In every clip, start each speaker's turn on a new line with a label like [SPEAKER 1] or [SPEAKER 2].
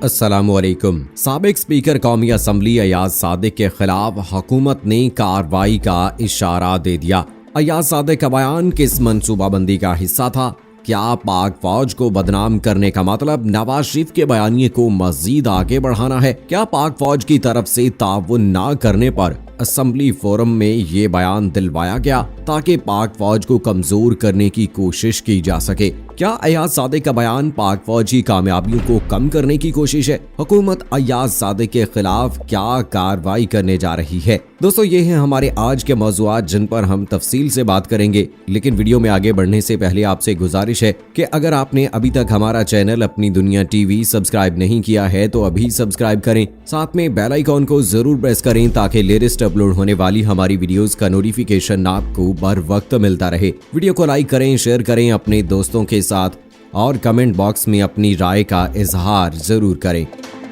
[SPEAKER 1] अस्सलामुअलैकुम। साबिक स्पीकर कौमी असम्बली अयाज सादिक के खिलाफ हुकूमत ने कार्रवाई का इशारा दे दिया। अयाज सादिक का बयान किस मंसूबाबंदी का हिस्सा था? क्या पाक फौज को बदनाम करने का मतलब नवाज शरीफ के बयानिए को मजीद आगे बढ़ाना है? क्या पाक फौज की तरफ से ताउन न करने पर असम्बली फोरम में ये बयान दिलवाया गया ताकि पाक फौज को कमजोर करने की कोशिश की जा सके? क्या अयाज सादिक का बयान पाक फौज की कामयाबियों को कम करने की कोशिश है? हुकूमत अयाज सादिक के खिलाफ क्या कार्रवाई करने जा रही है? दोस्तों, ये हैं हमारे आज के मौज़ूआत जिन पर हम तफसील से बात करेंगे। लेकिन वीडियो में आगे बढ़ने से पहले आपसे गुजारिश है कि अगर आपने अभी तक हमारा चैनल अपनी दुनिया टीवी सब्सक्राइब नहीं किया है तो अभी सब्सक्राइब करें, साथ में बेल आइकॉन को जरूर प्रेस करें ताकि लेटेस्ट अपलोड होने वाली हमारी वीडियोस का नोटिफिकेशन आपको बर वक्त मिलता रहे। वीडियो को लाइक करें, शेयर करें अपने दोस्तों के साथ और कमेंट बॉक्स में अपनी राय का इजहार जरूर करें।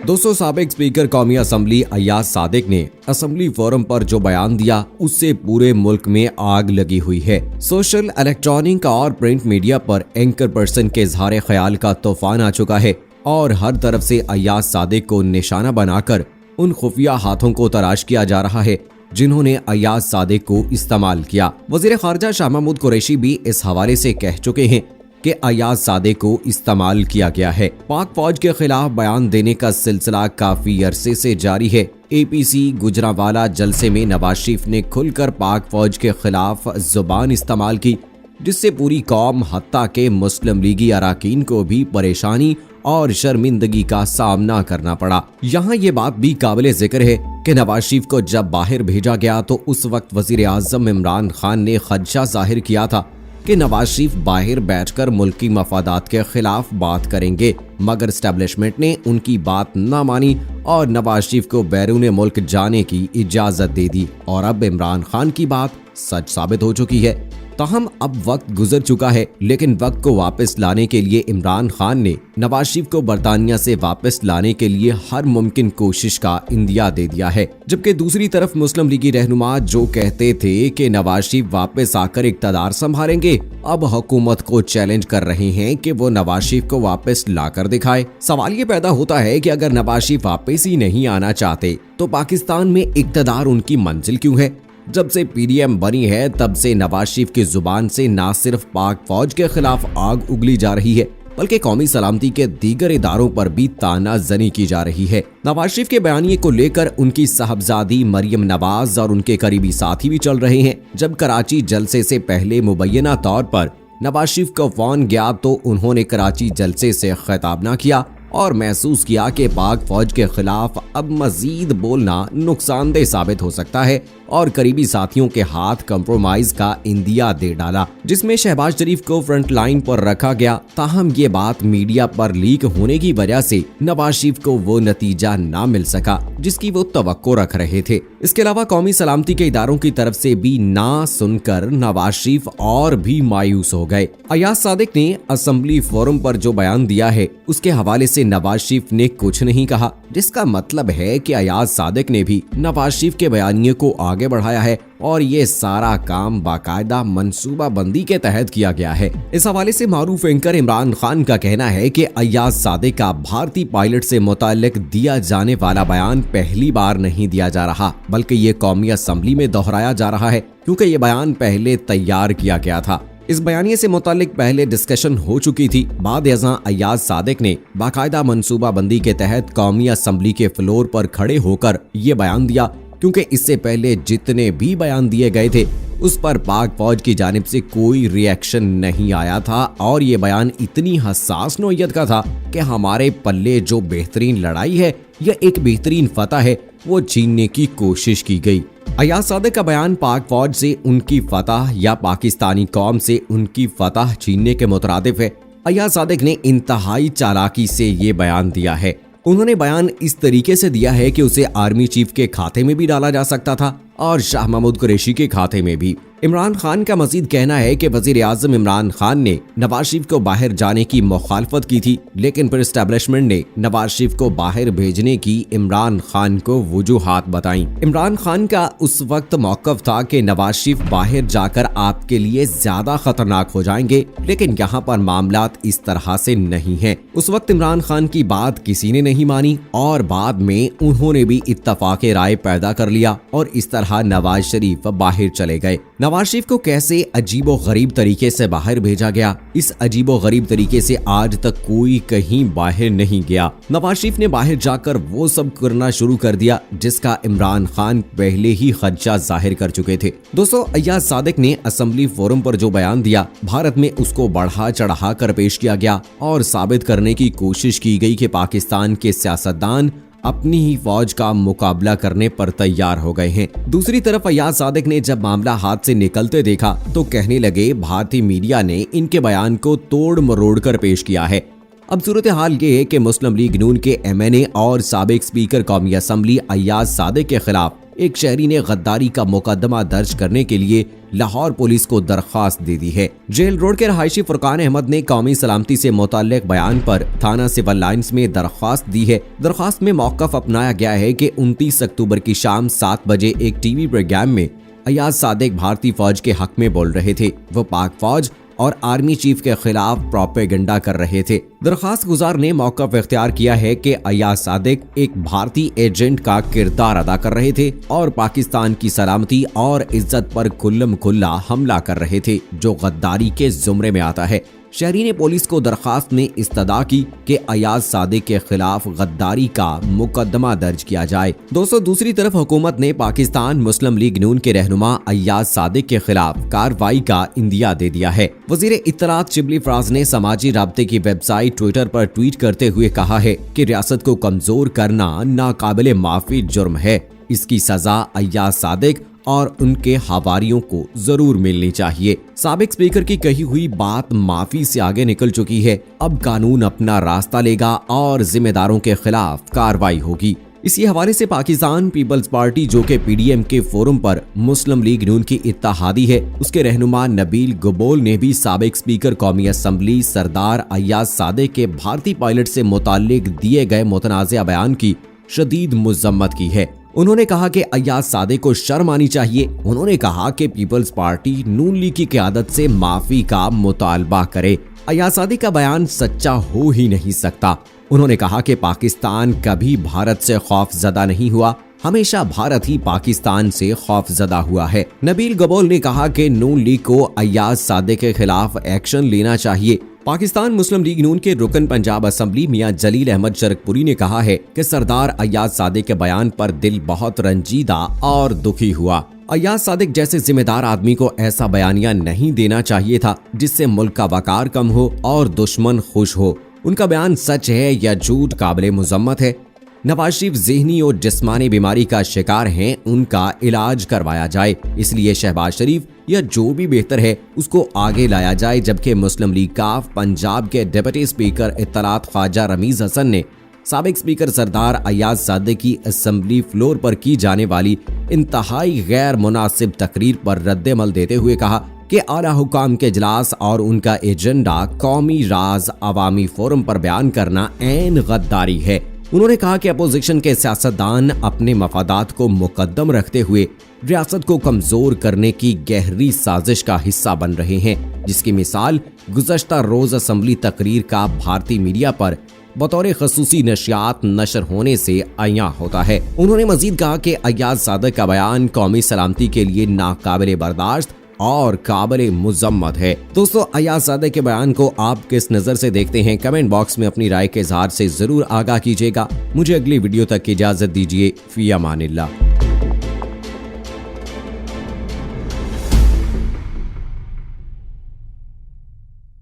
[SPEAKER 1] दोस्तों, साबिक स्पीकर कौमी असम्बली अयाज सादिक ने असम्बली फोरम पर जो बयान दिया उससे पूरे मुल्क में आग लगी हुई है। सोशल, इलेक्ट्रॉनिक और प्रिंट मीडिया पर एंकर पर्सन के इजहार ख्याल का तूफान आ चुका है और हर तरफ से अयाज सादिक को निशाना बनाकर उन खुफिया हाथों को तलाश किया जा रहा है जिन्होंने अयाज सादिक को इस्तेमाल किया। वजीर खारजा शाह महमूद कुरैशी भी इस हवाले से कह चुके हैं कि अयाज सादिक को इस्तेमाल किया गया है। पाक फौज के खिलाफ बयान देने का सिलसिला काफी अरसे से जारी है। APC गुजरांवाला जलसे में नवाज शरीफ ने खुलकर पाक फौज के खिलाफ जुबान इस्तेमाल की, जिससे पूरी कौम हत्ता के मुस्लिम लीगी अराकीन को भी परेशानी और शर्मिंदगी का सामना करना पड़ा। यहाँ ये बात भी काबिल जिक्र है कि नवाज शरीफ को जब बाहर भेजा गया तो उस वक्त वजीर आजम इमरान खान ने खदशा जाहिर किया था कि नवाज शरीफ बाहर बैठकर मुल्की मफादात के खिलाफ बात करेंगे, मगर एस्टेब्लिशमेंट ने उनकी बात न मानी और नवाज शरीफ को बैरून मुल्क जाने की इजाजत दे दी और अब इमरान खान की बात सच साबित हो चुकी है। ताहम अब वक्त गुजर चुका है, लेकिन वक्त को वापस लाने के लिए इमरान खान ने नवाज शरीफ को बरतानिया से वापस लाने के लिए हर मुमकिन कोशिश का इंदिया दे दिया है। जबकि दूसरी तरफ मुस्लिम लीगी रहनुमा जो कहते थे कि नवाज शरीफ वापस आकर इक़्तिदार संभालेंगे, अब हुकूमत को चैलेंज कर रहे हैं कि वो नवाज शरीफ को वापस लाकर दिखाए। सवाल ये पैदा होता है कि अगर नवाज शरीफ वापस ही नहीं आना चाहते तो पाकिस्तान में इक़्तिदार उनकी मंजिल क्यों है? जब से PDM बनी है तब से नवाज शरीफ की जुबान से न सिर्फ पाक फौज के खिलाफ आग उगली जा रही है बल्कि कौमी सलामती के दीगर इदारों पर भी तानाजनी की जा रही है। नवाज शरीफ के बयानिए को लेकर उनकी साहबजादी मरियम नवाज और उनके करीबी साथी भी चल रहे हैं। जब कराची जलसे से पहले मुबैना तौर पर नवाज शरीफ को फोन गया तो उन्होंने कराची जलसे से खिताब न किया और महसूस किया कि पाक फौज के खिलाफ अब मजीद बोलना नुकसानदेह साबित हो सकता है और करीबी साथियों के हाथ कंप्रोमाइज का इंदिया दे डाला, जिसमें शहबाज शरीफ को फ्रंट लाइन पर रखा गया। ताहम ये बात मीडिया पर लीक होने की वजह से नवाज शरीफ को वो नतीजा ना मिल सका जिसकी वो तवक्को रख रहे थे। इसके अलावा कौमी सलामती के इदारों की तरफ से भी ना सुनकर नवाज शरीफ और भी मायूस हो गए। अयाज सादिक ने असम्बली फोरम पर जो बयान दिया है उसके हवाले से नवाज शरीफ ने कुछ नहीं कहा, जिसका मतलब है कि अयाज सादिक ने भी नवाज शरीफ के बयानिए को आगे बढ़ाया है और ये सारा काम बाकायदा मंसूबा बंदी के तहत किया गया है। इस हवाले से मारूफ एंकर इमरान खान का कहना है कि अयाज सादिक का भारतीय पायलट से मुताल्लिक दिया जाने वाला बयान पहली बार नहीं दिया जा रहा बल्कि ये कौमी असम्बली में दोहराया जा रहा है क्योंकि ये बयान पहले तैयार किया गया था। इस बयानिए से मुताल्लिक पहले डिस्कशन हो चुकी थी। बाद अयाज सादिक ने बाकायदा मंसूबा बंदी के तहत कौमी असम्बली के फ्लोर पर खड़े होकर ये बयान दिया क्योंकि इससे पहले जितने भी बयान दिए गए थे उस पर पाक फौज की जानिब से कोई रिएक्शन नहीं आया था और ये बयान इतनी हसास नौयत का था कि हमारे पल्ले जो बेहतरीन लड़ाई है या एक बेहतरीन फतह है वो छीनने की कोशिश की गई। अयाज सादिक का बयान पाक फौज से उनकी फतह या पाकिस्तानी कौम से उनकी फतह छीनने के मुतरादिफ है। अयाज सादिक ने इंतहाई चालाकी से ये बयान दिया है। उन्होंने बयान इस तरीके से दिया है कि उसे आर्मी चीफ के खाते में भी डाला जा सकता था और शाह महमूद कुरैशी के खाते में भी। इमरान खान का मजीद कहना है कि वजीर आजम इमरान खान ने नवाज शरीफ को बाहर जाने की मुखालफत की थी, लेकिन फिर एस्टेब्लिशमेंट ने नवाज शरीफ को बाहर भेजने की इमरान खान को वजूहात बताई। इमरान खान का उस वक्त मौक़िफ़ था कि नवाज शरीफ बाहर जाकर आपके लिए ज्यादा खतरनाक हो जाएंगे, लेकिन यहाँ पर मामलात इस तरह से नहीं है। उस वक्त इमरान खान की बात किसी ने नहीं मानी और बाद में उन्होंने भी इत्तफाक राय पैदा कर लिया और इस तरह नवाज शरीफ बाहर चले गए। नवाज शरीफ को कैसे अजीबो गरीब तरीके से बाहर भेजा गया, इस अजीबो गरीब तरीके से आज तक कोई कहीं बाहर नहीं गया। नवाज शरीफ ने बाहर जाकर वो सब करना शुरू कर दिया जिसका इमरान खान पहले ही खदशा जाहिर कर चुके थे। दोस्तों, अय्याज सादिक ने असेंबली फोरम पर जो बयान दिया, भारत में उसको बढ़ा चढ़ा कर पेश किया गया और साबित करने की कोशिश की गई कि पाकिस्तान के सियासतदान अपनी ही फौज का मुकाबला करने पर तैयार हो गए हैं। दूसरी तरफ अय्याज सादिक ने जब मामला हाथ से निकलते देखा तो कहने लगे भारतीय मीडिया ने इनके बयान को तोड़ मरोड़ कर पेश किया है। अब सूरत हाल ये है कि मुस्लिम लीग नून के MNA और साबिक स्पीकर कौमी असम्बली अय्याज सादिक के खिलाफ एक शहरी ने गद्दारी का मुकदमा दर्ज करने के लिए लाहौर पुलिस को दरख्वास्त दे दी है। जेल रोड के रहायशी फुरकान अहमद ने कौमी सलामती से मुताल्लिक बयान पर थाना सिविल लाइंस में दरख्वास्त दी है। दरख्वास्त में मौक़िफ़ अपनाया गया है कि 29 अक्टूबर की शाम 7 बजे एक टीवी प्रोग्राम में अय्याज सादिक भारतीय फौज के हक में बोल रहे थे। वो पाक फौज और आर्मी चीफ के खिलाफ प्रोपेगेंडा कर रहे थे। दरखास्त गुजार ने मौक़िफ़ इख्तियार किया है कि अय्याज सादिक एक भारतीय एजेंट का किरदार अदा कर रहे थे और पाकिस्तान की सलामती और इज्जत पर खुल्लम खुल्ला हमला कर रहे थे, जो गद्दारी के जुमरे में आता है। शहरी ने पुलिस को दरखास्त में इस्तदा की कि अय्याज सादिक के खिलाफ गद्दारी का मुकदमा दर्ज किया जाए। दोस्तों, दूसरी तरफ हुकूमत ने पाकिस्तान मुस्लिम लीग नून के रहनुमा अय्याज सादिक के खिलाफ कार्रवाई का इंदिया दे दिया है। वजीर इत्तलात शिबली फराज ने समाजी राब्ते की वेबसाइट ट्विटर पर ट्वीट करते हुए कहा है कि रियासत को कमजोर करना नाकाबिले माफी जुर्म है। इसकी सजा अय्याज सादिक और उनके हवारियों को जरूर मिलनी चाहिए। साबिक स्पीकर की कही हुई बात माफी से आगे निकल चुकी है। अब कानून अपना रास्ता लेगा और जिम्मेदारों के खिलाफ कार्रवाई होगी। इसी हवाले से पाकिस्तान पीपल्स पार्टी, जो के PDM के फोरम पर मुस्लिम लीग नून की इत्तेहादी है, उसके रहनुमा नबील गबोल ने भी साबिक स्पीकर कौमी असम्बली सरदार अय्याज सादिक के भारतीय पायलट से मुताल्लिक दिए गए मुतनाज़िया बयान की शदीद मुज़म्मत की है। उन्होंने कहा कि अय्याज सादिक को शर्म आनी चाहिए। उन्होंने कहा कि पीपल्स पार्टी नून लीग की क़यादत से माफी का मुतालबा करे। अय्याज सादिक का बयान सच्चा हो ही नहीं सकता। उन्होंने कहा कि पाकिस्तान कभी भारत से खौफजदा नहीं हुआ, हमेशा भारत ही पाकिस्तान से खौफजदा हुआ है। नबील गबोल ने कहा कि नून लीग को अय्याज सादिक के खिलाफ एक्शन लेना चाहिए। पाकिस्तान मुस्लिम लीग नून के रुकन पंजाब असम्बली मियां जलील अहमद शरकपुरी ने कहा है कि सरदार अय्याज सादिक के बयान पर दिल बहुत रंजीदा और दुखी हुआ। अय्याज सादिक जैसे जिम्मेदार आदमी को ऐसा बयानिया नहीं देना चाहिए था जिससे मुल्क का वकार कम हो और दुश्मन खुश हो। उनका बयान सच है या झूठ काबिले मुजम्मत है। नवाज शरीफ ज़हनी और जिस्मानी बीमारी का शिकार हैं, उनका इलाज करवाया जाए। इसलिए शहबाज शरीफ या जो भी बेहतर है उसको आगे लाया जाए। जबकि मुस्लिम लीग काफ पंजाब के डिप्टी स्पीकर इत्तलात ख्वाजा रमीज हसन ने साबिक स्पीकर सरदार अय्याज सादिक की असेंबली फ्लोर पर की जाने वाली इंतहाई गैर मुनासिब तकरीर पर रद्द-ए-अमल देते हुए कहा कि आला हुकाम के इजलास और उनका एजेंडा कौमी राज अवामी फोरम पर बयान करना ऐन गद्दारी है। उन्होंने कहा कि अपोजिशन के सियासतदान अपने मफादात को मुकद्दम रखते हुए रियासत को कमजोर करने की गहरी साजिश का हिस्सा बन रहे हैं, जिसकी मिसाल गुज़श्ता रोज असेंबली तकरीर का भारतीय मीडिया पर बतौर खसूसी नशियात नशर होने से आया होता है। उन्होंने मजीद कहा कि अय्याज सादिक का बयान कौमी सलामती के लिए नाकाबिले बर्दाश्त और काबिले मुजम्मत है। दोस्तों, अय्याज सादिक के बयान को आप किस नजर से देखते हैं? कमेंट बॉक्स में अपनी राय के इजहार से जरूर आगाह कीजिएगा। मुझे अगली वीडियो तक की इजाजत दीजिए। फी अमानिल्लाह।